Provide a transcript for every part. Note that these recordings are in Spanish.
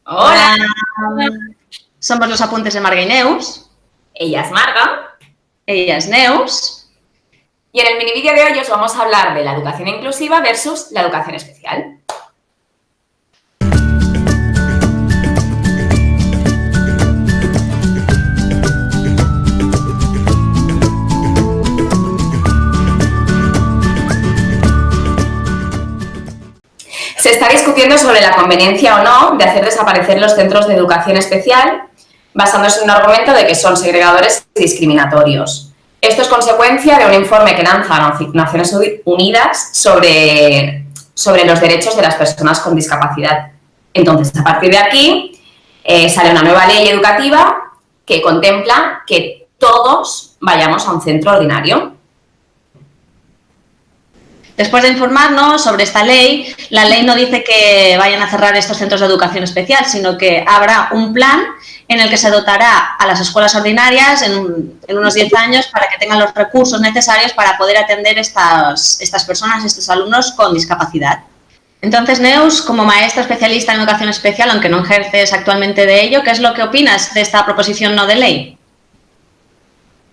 Hola, Hola, somos los apuntes de Marga y Neus. ella es Marga Ella es Neus. y en el mini vídeo de hoy os vamos a hablar de la educación inclusiva versus la educación especial. Se está discutiendo sobre la conveniencia o no de hacer desaparecer los centros de educación especial basándose en un argumento de que son segregadores y discriminatorios. Esto es consecuencia de un informe que lanza Naciones Unidas sobre los derechos de las personas con discapacidad. Entonces, a partir de aquí, sale una nueva ley educativa que contempla que todos vayamos a un centro ordinario. Después de informarnos sobre esta ley, la ley no dice que vayan a cerrar estos centros de educación especial, sino que habrá un plan en el que se dotará a las escuelas ordinarias en unos 10 años para que tengan los recursos necesarios para poder atender estas personas, estos alumnos con discapacidad. Entonces, Neus, como maestra especialista en educación especial, aunque no ejerces actualmente de ello, ¿qué es lo que opinas de esta proposición no de ley?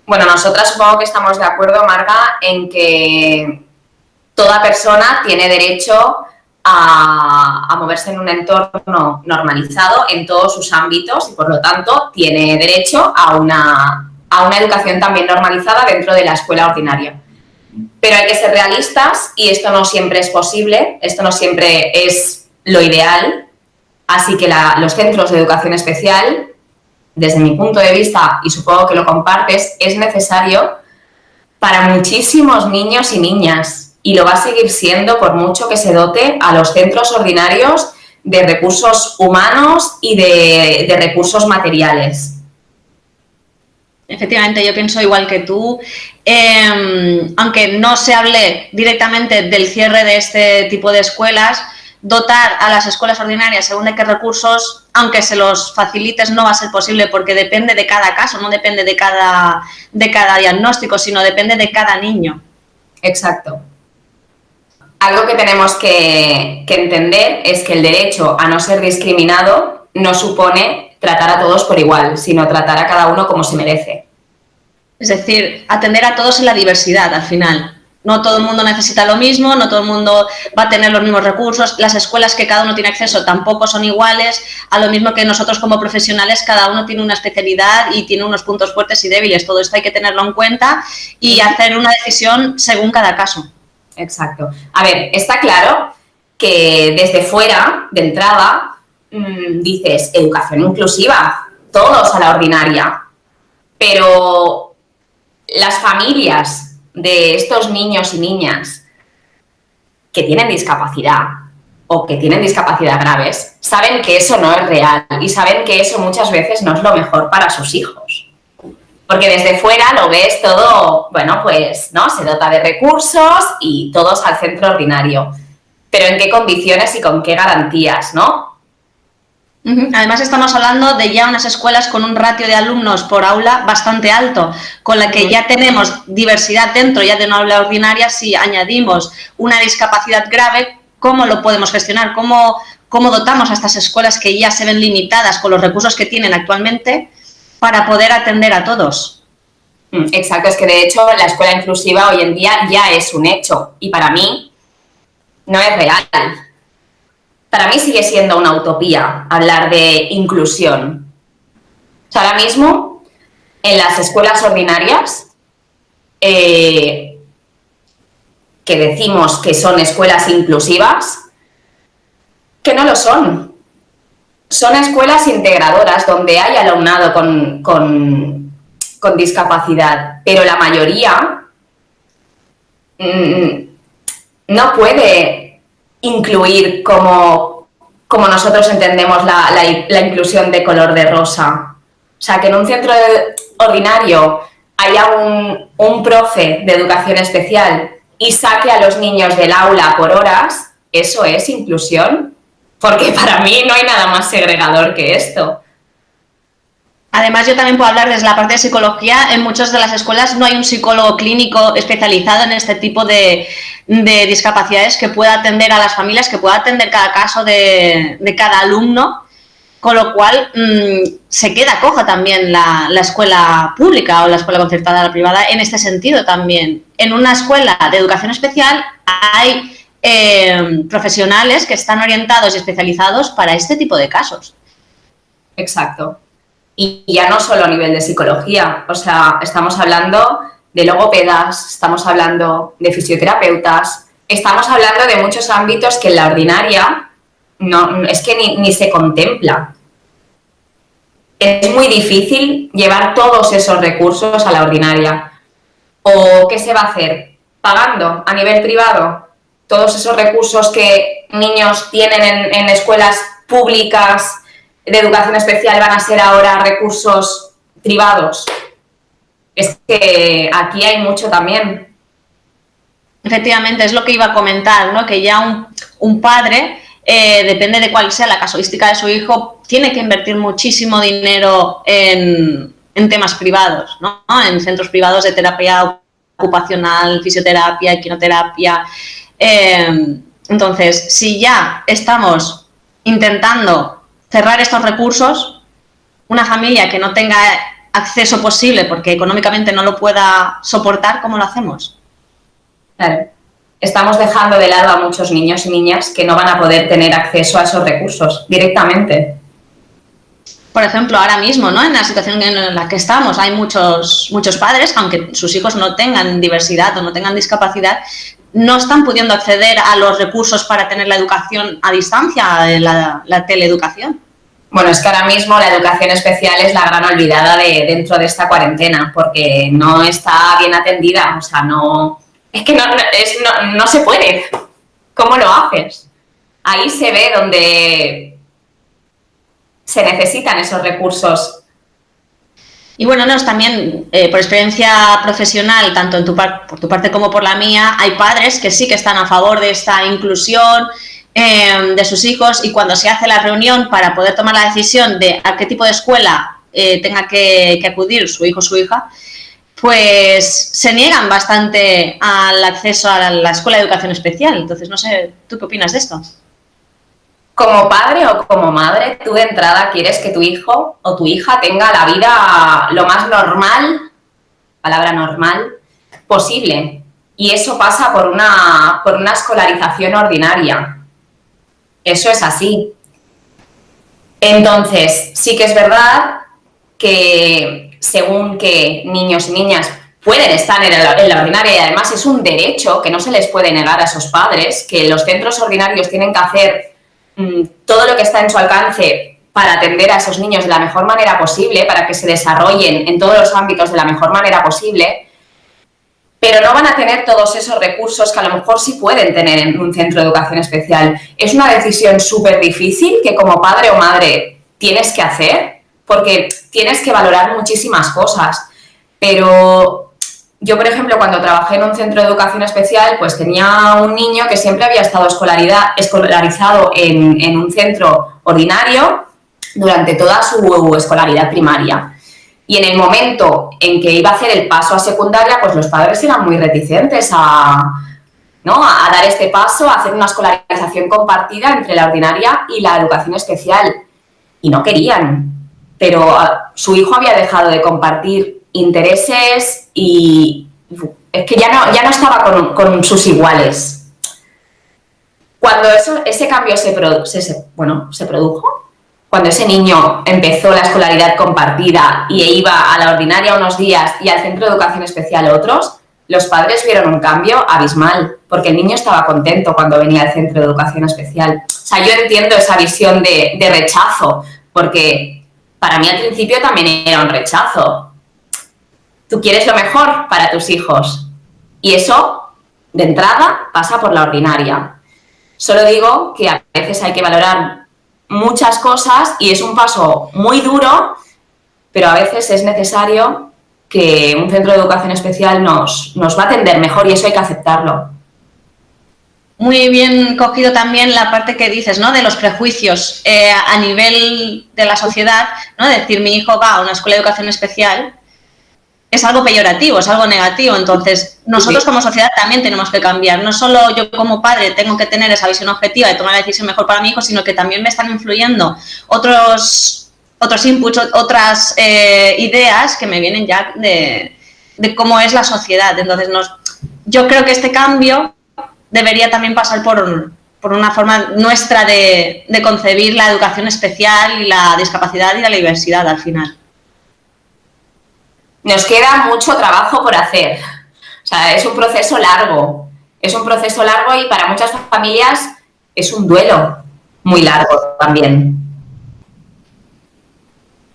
Bueno, nosotras supongo que estamos de acuerdo, Marga, en que toda persona tiene derecho a moverse en un entorno normalizado en todos sus ámbitos y, por lo tanto, tiene derecho a una educación también normalizada dentro de la escuela ordinaria. Pero hay que ser realistas y esto no siempre es posible, esto no siempre es lo ideal, así que los centros de educación especial, desde mi punto de vista, y supongo que lo compartes, es necesario para muchísimos niños y niñas. Y lo va a seguir siendo por mucho que se dote a los centros ordinarios de recursos humanos y de recursos materiales. Efectivamente, yo pienso igual que tú. Aunque no se hable directamente del cierre de este tipo de escuelas, dotar a las escuelas ordinarias según de qué recursos, aunque se los facilites, no va a ser posible porque depende de cada caso, no depende de cada diagnóstico, sino depende de cada niño. Exacto. Algo que tenemos que entender es que el derecho a no ser discriminado no supone tratar a todos por igual, sino tratar a cada uno como se merece. Es decir, atender a todos en la diversidad al final. No todo el mundo necesita lo mismo, no todo el mundo va a tener los mismos recursos, las escuelas que cada uno tiene acceso tampoco son iguales, a lo mismo que nosotros como profesionales, cada uno tiene una especialidad y tiene unos puntos fuertes y débiles, todo esto hay que tenerlo en cuenta y hacer una decisión según cada caso. Exacto. A ver, está claro que desde fuera, de entrada, dices educación inclusiva, todos a la ordinaria, pero las familias de estos niños y niñas que tienen discapacidad o que tienen discapacidad graves, saben que eso no es real y saben que eso muchas veces no es lo mejor para sus hijos. Porque desde fuera lo ves todo, bueno, pues, ¿no? Se dota de recursos y todos al centro ordinario. Pero ¿en qué condiciones y con qué garantías, no? Además, estamos hablando de ya unas escuelas con un ratio de alumnos por aula bastante alto, con la que ya tenemos diversidad dentro ya de una aula ordinaria. Si añadimos una discapacidad grave, ¿cómo lo podemos gestionar? ¿Cómo dotamos a estas escuelas que ya se ven limitadas con los recursos que tienen actualmente para poder atender a todos? Exacto, es que de hecho la escuela inclusiva hoy en día ya es un hecho y para mí no es real. Para mí sigue siendo una utopía hablar de inclusión. O sea, ahora mismo, en las escuelas ordinarias, que decimos que son escuelas inclusivas, que no lo son. Son escuelas integradoras donde hay alumnado con discapacidad, pero la mayoría no puede incluir como nosotros entendemos la inclusión de color de rosa. O sea, que en un centro ordinario haya un profe de educación especial y saque a los niños del aula por horas, eso es inclusión, porque para mí no hay nada más segregador que esto. Además, yo también puedo hablar desde la parte de psicología. En muchas de las escuelas no hay un psicólogo clínico especializado en este tipo de discapacidades que pueda atender a las familias, que pueda atender cada caso de cada alumno con lo cual se queda coja también la escuela pública o la escuela concertada o la privada en este sentido también. En una escuela de educación especial hay profesionales que están orientados y especializados para este tipo de casos. Exacto. Y ya no solo a nivel de psicología, o sea, estamos hablando de logopedas, estamos hablando de fisioterapeutas, estamos hablando de muchos ámbitos que en la ordinaria no, es que ni se contempla. Es muy difícil llevar todos esos recursos a la ordinaria. ¿O qué se va a hacer? Pagando a nivel privado todos esos recursos que niños tienen en escuelas públicas de educación especial van a ser ahora recursos privados. Es que aquí hay mucho también. Efectivamente, es lo que iba a comentar, ¿no? Que ya un padre, depende de cuál sea la casuística de su hijo, tiene que invertir muchísimo dinero en temas privados, ¿no? En centros privados de terapia ocupacional, fisioterapia, equinoterapia. Entonces, si ya estamos intentando cerrar estos recursos, una familia que no tenga acceso posible porque económicamente no lo pueda soportar, ¿cómo lo hacemos? Claro. Estamos dejando de lado a muchos niños y niñas que no van a poder tener acceso a esos recursos directamente. Por ejemplo, ahora mismo, ¿no? En la situación en la que estamos, hay muchos padres, aunque sus hijos no tengan diversidad o no tengan discapacidad, no están pudiendo acceder a los recursos para tener la educación a distancia, la teleeducación. Bueno, es que ahora mismo la educación especial es la gran olvidada dentro de esta cuarentena, porque no está bien atendida, o sea, es que no se puede. ¿Cómo lo haces? Ahí se ve donde se necesitan esos recursos. Y bueno, también por experiencia profesional, tanto por tu parte como por la mía, hay padres que sí que están a favor de esta inclusión de sus hijos, y cuando se hace la reunión para poder tomar la decisión de a qué tipo de escuela tenga que acudir su hijo o su hija, pues se niegan bastante al acceso a la escuela de educación especial. Entonces, no sé, ¿tú qué opinas de esto? Como padre o como madre, tú de entrada quieres que tu hijo o tu hija tenga la vida lo más normal, palabra normal, posible. Y eso pasa por una escolarización ordinaria. Eso es así. Entonces, sí que es verdad que según qué niños y niñas pueden estar en la ordinaria, y además es un derecho que no se les puede negar a esos padres, que los centros ordinarios tienen que hacer todo lo que está en su alcance para atender a esos niños de la mejor manera posible, para que se desarrollen en todos los ámbitos de la mejor manera posible, pero no van a tener todos esos recursos que a lo mejor sí pueden tener en un centro de educación especial. Es una decisión súper difícil que como padre o madre tienes que hacer, porque tienes que valorar muchísimas cosas. Pero yo, por ejemplo, cuando trabajé en un centro de educación especial, pues tenía un niño que siempre había estado escolarizado en un centro ordinario durante toda su escolaridad primaria. Y en el momento en que iba a hacer el paso a secundaria, pues los padres eran muy reticentes a dar este paso, a hacer una escolarización compartida entre la ordinaria y la educación especial. Y no querían. Pero su hijo había dejado de compartir intereses y es que ya no estaba con sus iguales. Cuando ese cambio se produjo, cuando ese niño empezó la escolaridad compartida y iba a la ordinaria unos días y al centro de educación especial otros, los padres vieron un cambio abismal, porque el niño estaba contento cuando venía al centro de educación especial. O sea, yo entiendo esa visión de rechazo, porque para mí al principio también era un rechazo. Tú quieres lo mejor para tus hijos y eso, de entrada, pasa por la ordinaria. Solo digo que a veces hay que valorar muchas cosas y es un paso muy duro, pero a veces es necesario que un centro de educación especial nos va a atender mejor y eso hay que aceptarlo. Muy bien cogido también la parte que dices, ¿no? De los prejuicios a nivel de la sociedad, ¿no? Decir, mi hijo va a una escuela de educación especial es algo peyorativo, es algo negativo. Entonces, nosotros como sociedad también tenemos que cambiar. No solo yo como padre tengo que tener esa visión objetiva de tomar la decisión mejor para mi hijo, sino que también me están influyendo otros inputs, otras ideas que me vienen ya de cómo es la sociedad. Entonces, yo creo que este cambio debería también pasar por una forma nuestra de concebir la educación especial y la discapacidad y la diversidad al final. Nos queda mucho trabajo por hacer. O sea, es un proceso largo. Es un proceso largo y para muchas familias es un duelo muy largo también.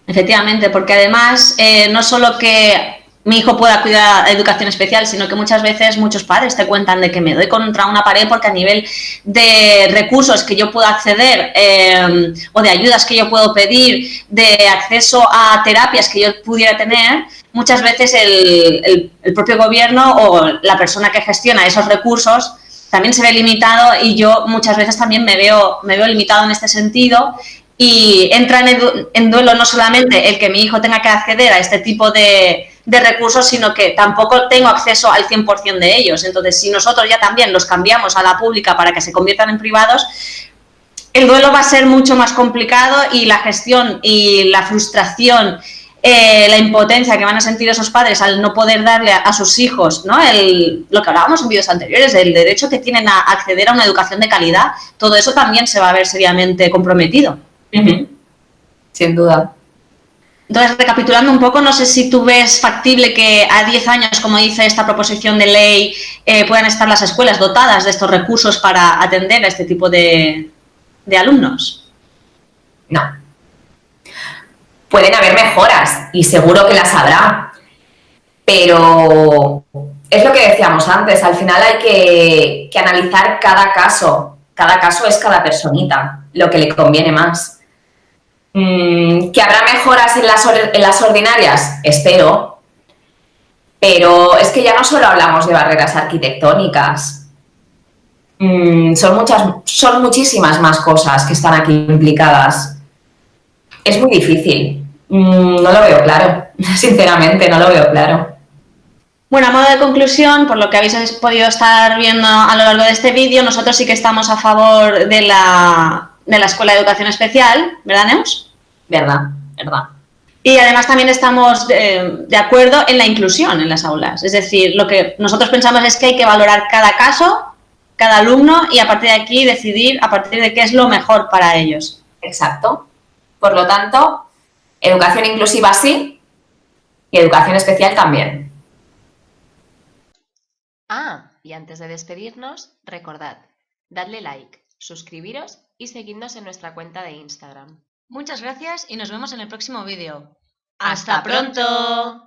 Efectivamente, porque además no solo que mi hijo pueda cuidar a educación especial, sino que muchas veces muchos padres te cuentan de que me doy contra una pared porque a nivel de recursos que yo puedo acceder o de ayudas que yo puedo pedir, de acceso a terapias que yo pudiera tener, muchas veces el propio gobierno o la persona que gestiona esos recursos también se ve limitado y yo muchas veces también me veo limitado en este sentido. Y entra en duelo no solamente el que mi hijo tenga que acceder a este tipo de recursos, sino que tampoco tengo acceso al 100% de ellos. Entonces, si nosotros ya también los cambiamos a la pública para que se conviertan en privados, el duelo va a ser mucho más complicado y la gestión y la frustración, la impotencia que van a sentir esos padres al no poder darle a sus hijos, ¿no? Lo que hablábamos en vídeos anteriores, el derecho que tienen a acceder a una educación de calidad, todo eso también se va a ver seriamente comprometido. Sin duda. Entonces, recapitulando un poco, no sé si tú ves factible que a 10 años, como dice esta proposición de ley, puedan estar las escuelas dotadas de estos recursos para atender a este tipo de alumnos. No. Pueden haber mejoras y seguro que las habrá, pero es lo que decíamos antes, al final hay que analizar cada caso. Cada caso es cada personita, lo que le conviene más. ¿Que habrá mejoras en las ordinarias? Espero. Pero es que ya no solo hablamos de barreras arquitectónicas. Son muchísimas más cosas que están aquí implicadas. Es muy difícil. No lo veo claro. Sinceramente, no lo veo claro. Bueno, a modo de conclusión, por lo que habéis podido estar viendo a lo largo de este vídeo, nosotros sí que estamos a favor de la Escuela de Educación Especial, ¿verdad, Neus? Verdad. Y además también estamos de acuerdo en la inclusión en las aulas. Es decir, lo que nosotros pensamos es que hay que valorar cada caso, cada alumno y a partir de aquí decidir a partir de qué es lo mejor para ellos. Exacto. Por lo tanto, educación inclusiva sí y educación especial también. Y antes de despedirnos, recordad, dadle like, suscribiros y seguidnos en nuestra cuenta de Instagram. Muchas gracias y nos vemos en el próximo vídeo. ¡Hasta pronto!